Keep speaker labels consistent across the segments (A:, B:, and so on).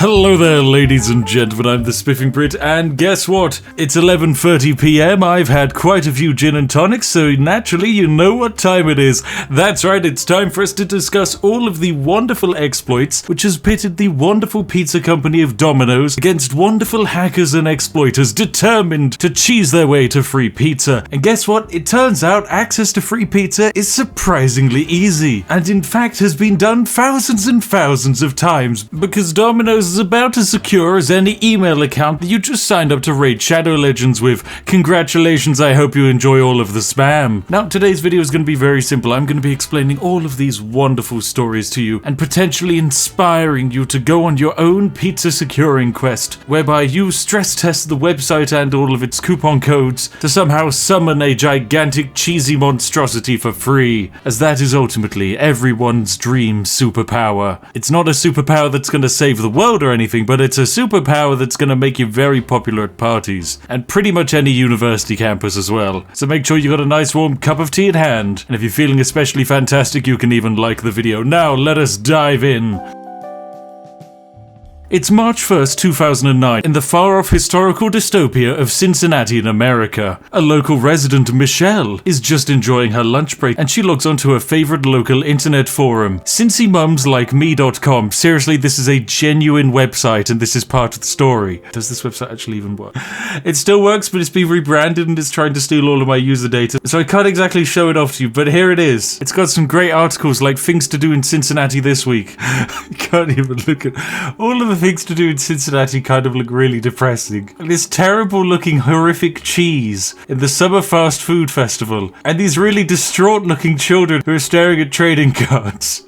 A: Hello there, ladies and gentlemen, I'm the Spiffing Brit, and guess what? It's 11:30 PM, I've had quite a few gin and tonics, so naturally you know what time it is. That's right, it's time for us to discuss all of the wonderful exploits which has pitted the wonderful pizza company of Domino's against wonderful hackers and exploiters determined to cheese their way to free pizza. And guess what? It turns out access to free pizza is surprisingly easy, and in fact has been done thousands and thousands of times, because Domino's is about as secure as any email account that you just signed up to raid Shadow Legends with. Congratulations, I hope you enjoy all of the spam. Now, today's video is going to be very simple. I'm going to be explaining all of these wonderful stories to you and potentially inspiring you to go on your own pizza securing quest, whereby you stress test the website and all of its coupon codes to somehow summon a gigantic cheesy monstrosity for free, as that is ultimately everyone's dream superpower. It's not a superpower that's going to save the world or anything, but it's a superpower that's going to make you very popular at parties and pretty much any university campus as well. So make sure you got a nice warm cup of tea at hand, and if you're feeling especially fantastic, you can even like the video. Now let us dive in. It's March 1st, 2009, in the far-off historical dystopia of Cincinnati in America. A local resident, Michelle, is just enjoying her lunch break, and she logs onto her favorite local internet forum, CincyMumsLikeMe.com. Seriously, this is a genuine website, and this is part of the story. Does this website actually even work? It still works, but it's been rebranded and it's trying to steal all of my user data, so I can't exactly show it off to you, but here it is. It's got some great articles like things to do in Cincinnati this week. I can't even look at all of the things to do in Cincinnati kind of look really depressing. This terrible looking horrific cheese in the summer fast food festival, and these really distraught looking children who are staring at trading cards.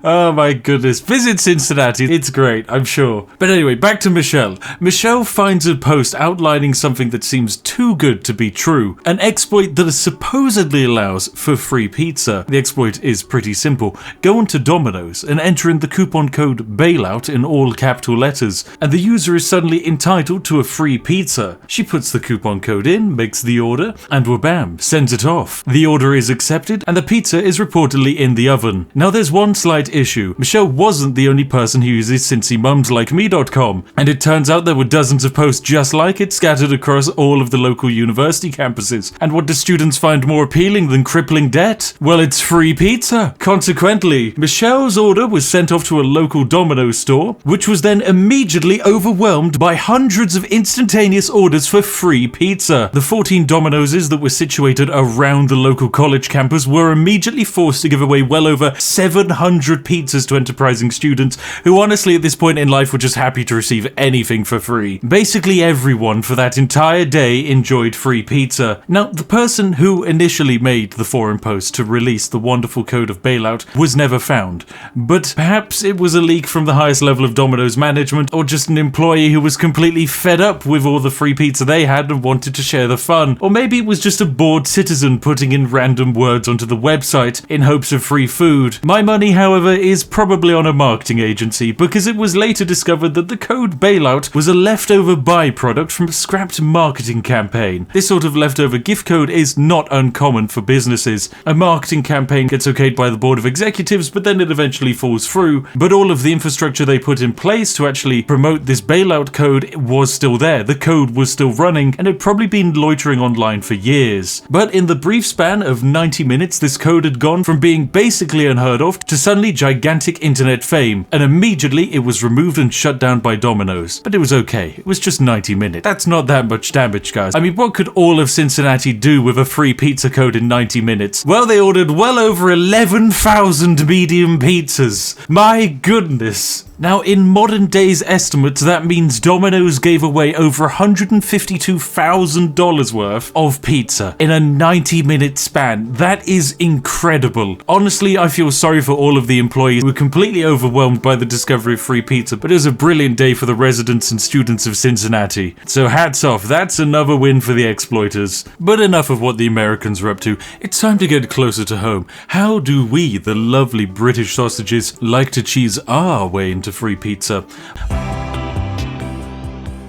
A: Oh my goodness. Visit Cincinnati. It's great, I'm sure. But anyway, back to Michelle. Michelle finds a post outlining something that seems too good to be true. An exploit that supposedly allows for free pizza. The exploit is pretty simple. Go onto Domino's and enter in the coupon code BAILOUT in all capital letters, and the user is suddenly entitled to a free pizza. She puts the coupon code in, makes the order, and wabam, sends it off. The order is accepted, and the pizza is reportedly in the oven. Now there's one slight issue. Michelle wasn't the only person who uses CincyMumsLikeMe.com, and it turns out there were dozens of posts just like it scattered across all of the local university campuses. And what do students find more appealing than crippling debt? Well, it's free pizza. Consequently, Michelle's order was sent off to a local Domino's store, which was then immediately overwhelmed by hundreds of instantaneous orders for free pizza. The 14 Dominoses that were situated around the local college campus were immediately forced to give away well over 700 pizzas to enterprising students who honestly at this point in life were just happy to receive anything for free. Basically everyone for that entire day enjoyed free pizza. Now, the person who initially made the forum post to release the wonderful code of bailout was never found, but perhaps it was a leak from the highest level of Domino's management, or just an employee who was completely fed up with all the free pizza they had and wanted to share the fun. Or maybe it was just a bored citizen putting in random words onto the website in hopes of free food. My money, however, is probably on a marketing agency, because it was later discovered that the code bailout was a leftover byproduct from a scrapped marketing campaign. This sort of leftover gift code is not uncommon for businesses. A marketing campaign gets okayed by the board of executives, but then it eventually falls through, but all of the infrastructure they put in place to actually promote this bailout code was still there. The code was still running, and had probably been loitering online for years. But in the brief span of 90 minutes, this code had gone from being basically unheard of to suddenly gigantic internet fame, and immediately it was removed and shut down by Domino's. But it was okay. It was just 90 minutes. That's not that much damage, guys. I mean, what could all of Cincinnati do with a free pizza code in 90 minutes? Well, they ordered well over 11,000 medium pizzas. My goodness. Now, in modern day's estimates, that means Domino's gave away over $152,000 worth of pizza in a 90-minute span. That is incredible. Honestly, I feel sorry for all of the employees who were completely overwhelmed by the discovery of free pizza, but it was a brilliant day for the residents and students of Cincinnati. So hats off, that's another win for the exploiters. But enough of what the Americans are up to. It's time to get closer to home. How do we, the lovely British sausages, like to cheese our way into free pizza?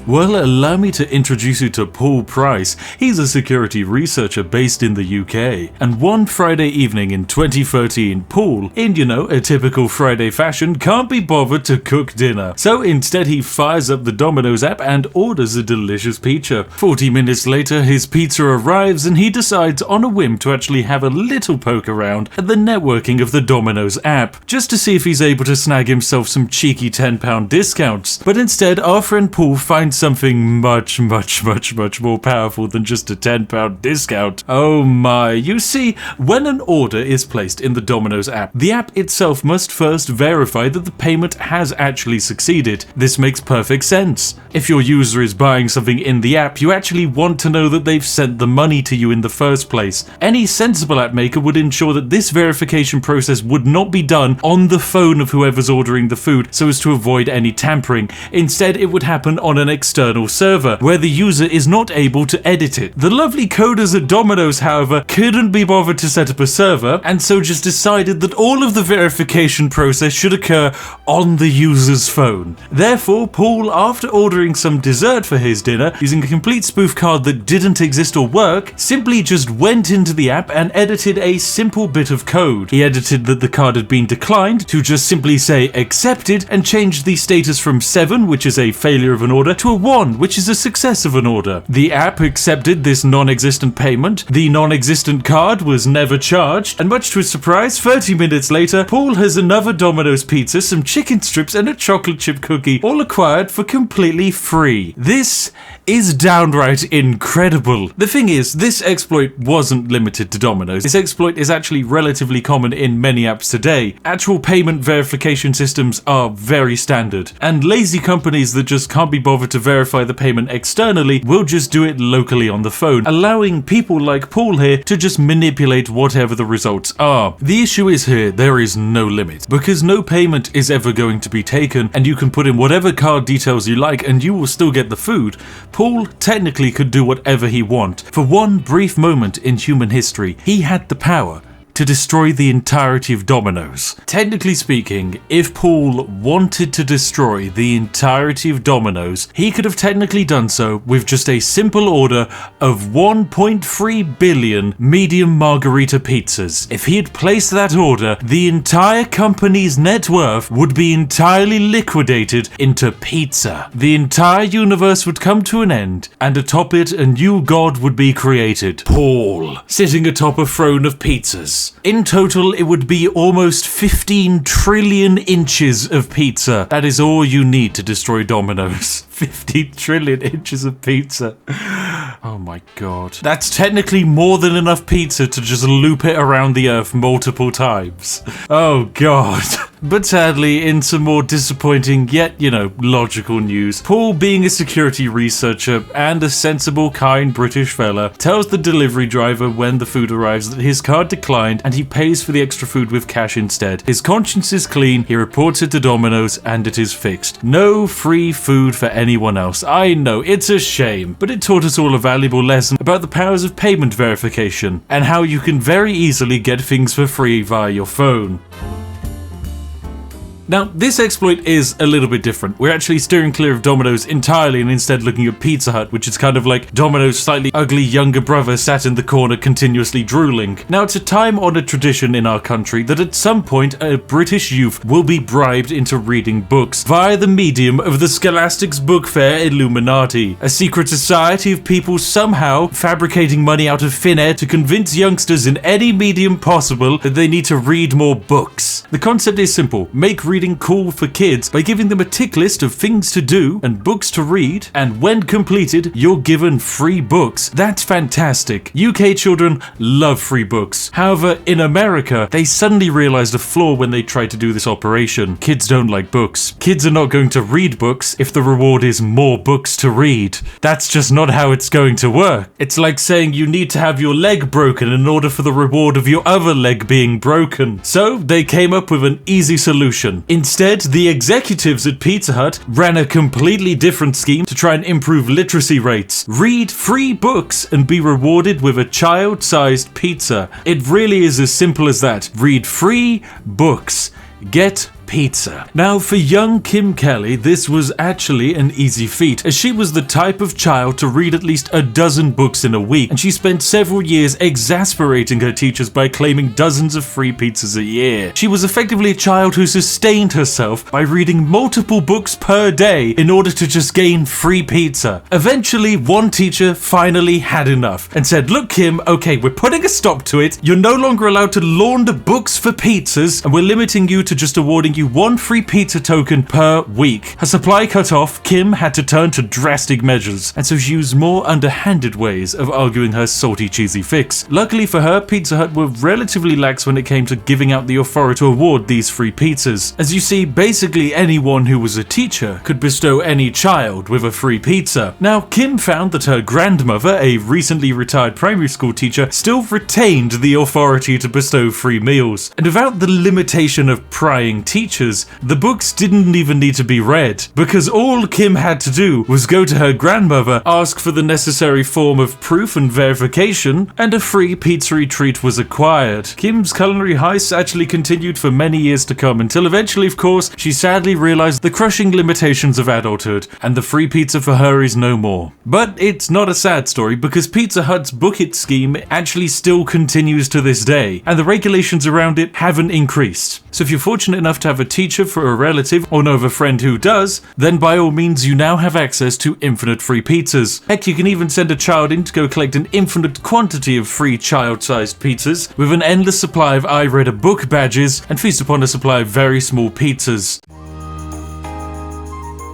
A: Well, allow me to introduce you to Paul Price. He's a security researcher based in the UK. And one Friday evening in 2013, Paul, in a typical Friday fashion, can't be bothered to cook dinner. So instead he fires up the Domino's app and orders a delicious pizza. 40 minutes later, his pizza arrives and he decides on a whim to actually have a little poke around at the networking of the Domino's app, just to see if he's able to snag himself some cheeky £10 discounts. But instead, our friend Paul finds something much more powerful than just a £10 discount. Oh my. You see, when an order is placed in the Domino's app, the app itself must first verify that the payment has actually succeeded. This makes perfect sense. If your user is buying something in the app, you actually want to know that they've sent the money to you in the first place. Any sensible app maker would ensure that this verification process would not be done on the phone of whoever's ordering the food so as to avoid any tampering. Instead, it would happen on an external server where the user is not able to edit it. The lovely coders at Domino's, however, couldn't be bothered to set up a server and so just decided that all of the verification process should occur on the user's phone. Therefore, Paul, after ordering some dessert for his dinner using a complete spoof card that didn't exist or work, simply just went into the app and edited a simple bit of code. He edited that the card had been declined to just simply say accepted and changed the status from 7, which is a failure of an order, to a 1, which is a success of an order. The app accepted this non-existent payment, the non-existent card was never charged, and much to his surprise, 30 minutes later, Paul has another Domino's pizza, some chicken strips and a chocolate chip cookie, all acquired for completely free. This is downright incredible. The thing is, this exploit wasn't limited to Domino's. This exploit is actually relatively common in many apps today. Actual payment verification systems are very standard, and lazy companies that just can't be bothered to verify the payment externally will just do it locally on the phone, allowing people like Paul here to just manipulate whatever the results are. The issue is here, there is no limit, because no payment is ever going to be taken, and you can put in whatever card details you like and you will still get the food. Paul technically could do whatever he wants. For one brief moment in human history, he had the power to destroy the entirety of Domino's. Technically speaking, if Paul wanted to destroy the entirety of Domino's, he could have technically done so with just a simple order of 1.3 billion medium margarita pizzas. If he had placed that order, the entire company's net worth would be entirely liquidated into pizza. The entire universe would come to an end, and atop it a new god would be created. Paul, sitting atop a throne of pizzas. In total, it would be almost 15 trillion inches of pizza. That is all you need to destroy Domino's. 50 trillion inches of pizza. Oh my god. That's technically more than enough pizza to just loop it around the earth multiple times. Oh god. But sadly, in some more disappointing yet, logical news, Paul, being a security researcher and a sensible, kind British fella, tells the delivery driver when the food arrives that his card declined and he pays for the extra food with cash instead. His conscience is clean, he reports it to Domino's, and it is fixed. No free food for anyone else. I know, it's a shame, but it taught us all a valuable lesson about the powers of payment verification and how you can very easily get things for free via your phone. Now, this exploit is a little bit different. We're actually steering clear of Domino's entirely and instead looking at Pizza Hut, which is kind of like Domino's slightly ugly younger brother sat in the corner continuously drooling. Now, it's a time-honored tradition in our country that at some point a British youth will be bribed into reading books via the medium of the Scholastics Book Fair Illuminati, a secret society of people somehow fabricating money out of thin air to convince youngsters in any medium possible that they need to read more books. The concept is simple. Make reading cool for kids by giving them a tick list of things to do and books to read, and when completed, you're given free books. That's fantastic. UK children love free books. However, in America, they suddenly realized a flaw when they tried to do this operation. Kids don't like books. Kids are not going to read books if the reward is more books to read. That's just not how it's going to work. It's like saying you need to have your leg broken in order for the reward of your other leg being broken. So they came up with an easy solution. Instead, the executives at Pizza Hut ran a completely different scheme to try and improve literacy rates. Read free books and be rewarded with a child-sized pizza. It really is as simple as that. Read free books. Get pizza. Now, for young Kim Kelly, this was actually an easy feat, as she was the type of child to read at least a dozen books in a week, and she spent several years exasperating her teachers by claiming dozens of free pizzas a year. She was effectively a child who sustained herself by reading multiple books per day in order to just gain free pizza. Eventually, one teacher finally had enough and said, "Look, Kim, okay, we're putting a stop to it. You're no longer allowed to launder books for pizzas, and we're limiting you to just awarding you one free pizza token per week." Her supply cut off, Kim had to turn to drastic measures, and so she used more underhanded ways of arguing her salty cheesy fix. Luckily for her, Pizza Hut were relatively lax when it came to giving out the authority to award these free pizzas. As you see, basically anyone who was a teacher could bestow any child with a free pizza. Now, Kim found that her grandmother, a recently retired primary school teacher, still retained the authority to bestow free meals. And without the limitation of prying teachers, the books didn't even need to be read, because all Kim had to do was go to her grandmother, ask for the necessary form of proof and verification, and a free pizzeria treat was acquired. Kim's culinary heists actually continued for many years to come, until eventually, of course, she sadly realized the crushing limitations of adulthood, and the free pizza for her is no more. But it's not a sad story, because Pizza Hut's book it scheme actually still continues to this day, and the regulations around it haven't increased. So if you're fortunate enough to have a teacher for a relative or know of a friend who does, then by all means you now have access to infinite free pizzas. Heck, you can even send a child in to go collect an infinite quantity of free child-sized pizzas with an endless supply of I read a book badges and feast upon a supply of very small pizzas.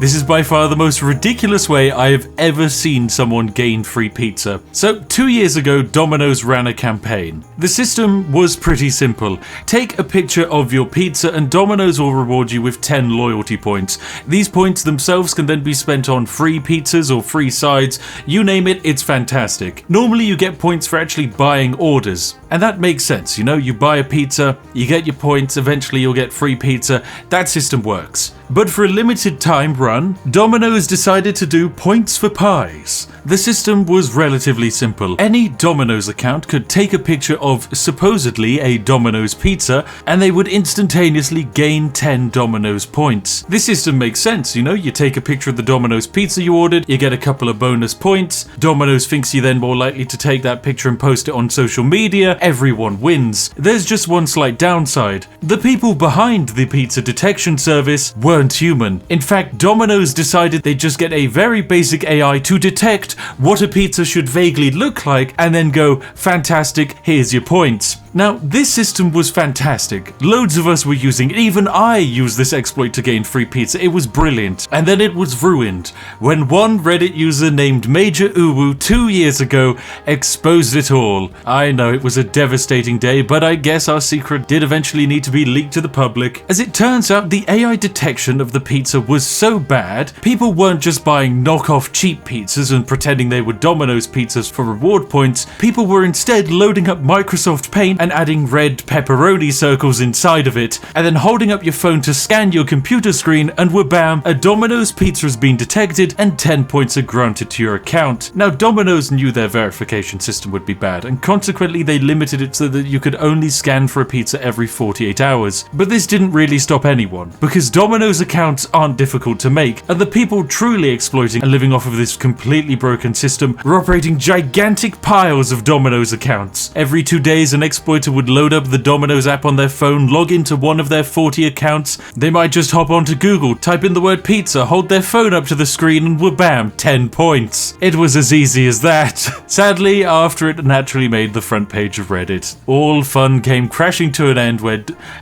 A: This is by far the most ridiculous way I have ever seen someone gain free pizza. So 2 years ago, Domino's ran a campaign. The system was pretty simple. Take a picture of your pizza and Domino's will reward you with 10 loyalty points. These points themselves can then be spent on free pizzas or free sides. You name it, it's fantastic. Normally you get points for actually buying orders. And that makes sense, you know, you buy a pizza, you get your points, eventually you'll get free pizza. That system works. But for a limited time run, Domino's decided to do points for pies. The system was relatively simple. Any Domino's account could take a picture of supposedly a Domino's pizza and they would instantaneously gain 10 Domino's points. This system makes sense, you know, you take a picture of the Domino's pizza you ordered, you get a couple of bonus points, Domino's thinks you're then more likely to take that picture and post it on social media, everyone wins. There's just one slight downside. The people behind the pizza detection service weren't human. In fact, Domino's decided they'd just get a very basic AI to detect what a pizza should vaguely look like and then go, fantastic, here's your points. Now, this system was fantastic. Loads of us were using it. Even I used this exploit to gain free pizza. It was brilliant. And then it was ruined when one Reddit user named Major Uwu 2 years ago exposed it all. I know it was a devastating day, but I guess our secret did eventually need to be leaked to the public. As it turns out, the AI detection of the pizza was so bad, people weren't just buying knockoff cheap pizzas and pretending they were Domino's pizzas for reward points. People were instead loading up Microsoft Paint and adding red pepperoni circles inside of it, and then holding up your phone to scan your computer screen, and wha-bam, a Domino's pizza has been detected and 10 points are granted to your account. Now, Domino's knew their verification system would be bad, and consequently they limited it so that you could only scan for a pizza every 48 hours. But this didn't really stop anyone, because Domino's accounts aren't difficult to make, and the people truly exploiting and living off of this completely broken system were operating gigantic piles of Domino's accounts. Every 2 days, an exploiter would load up the Domino's app on their phone, log into one of their 40 accounts. They might just hop onto Google, type in the word pizza, hold their phone up to the screen, and wha-bam, 10 points. It was as easy as that. Sadly, after it naturally made the front page of Reddit, all fun came crashing to an end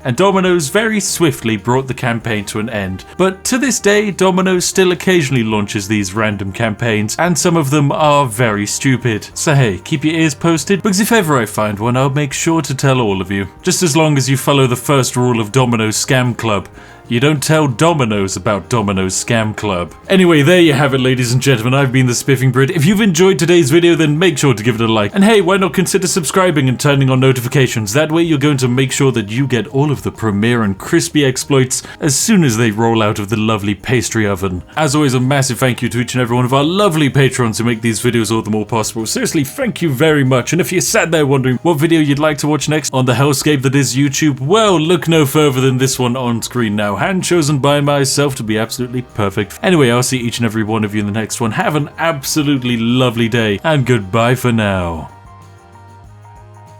A: and Domino's very swiftly brought the campaign to an end. But to this day, Domino's still occasionally launches these random campaigns, and some of them are very stupid. So hey, keep your ears posted, because if ever I find one, I'll make sure to tell all of you. Just as long as you follow the first rule of Domino's Scam Club. You don't tell Domino's about Domino's Scam Club. Anyway, there you have it, ladies and gentlemen. I've been the Spiffing Brit. If you've enjoyed today's video, then make sure to give it a like. And hey, why not consider subscribing and turning on notifications? That way you're going to make sure that you get all of the premiere and crispy exploits as soon as they roll out of the lovely pastry oven. As always, a massive thank you to each and every one of our lovely patrons who make these videos all the more possible. Seriously, thank you very much. And if you sat there wondering what video you'd like to watch next on the hellscape that is YouTube, well, look no further than this one on screen now. hand chosen by myself to be absolutely perfect. Anyway, I'll see each and every one of you in the next one. Have an absolutely lovely day, and goodbye for now.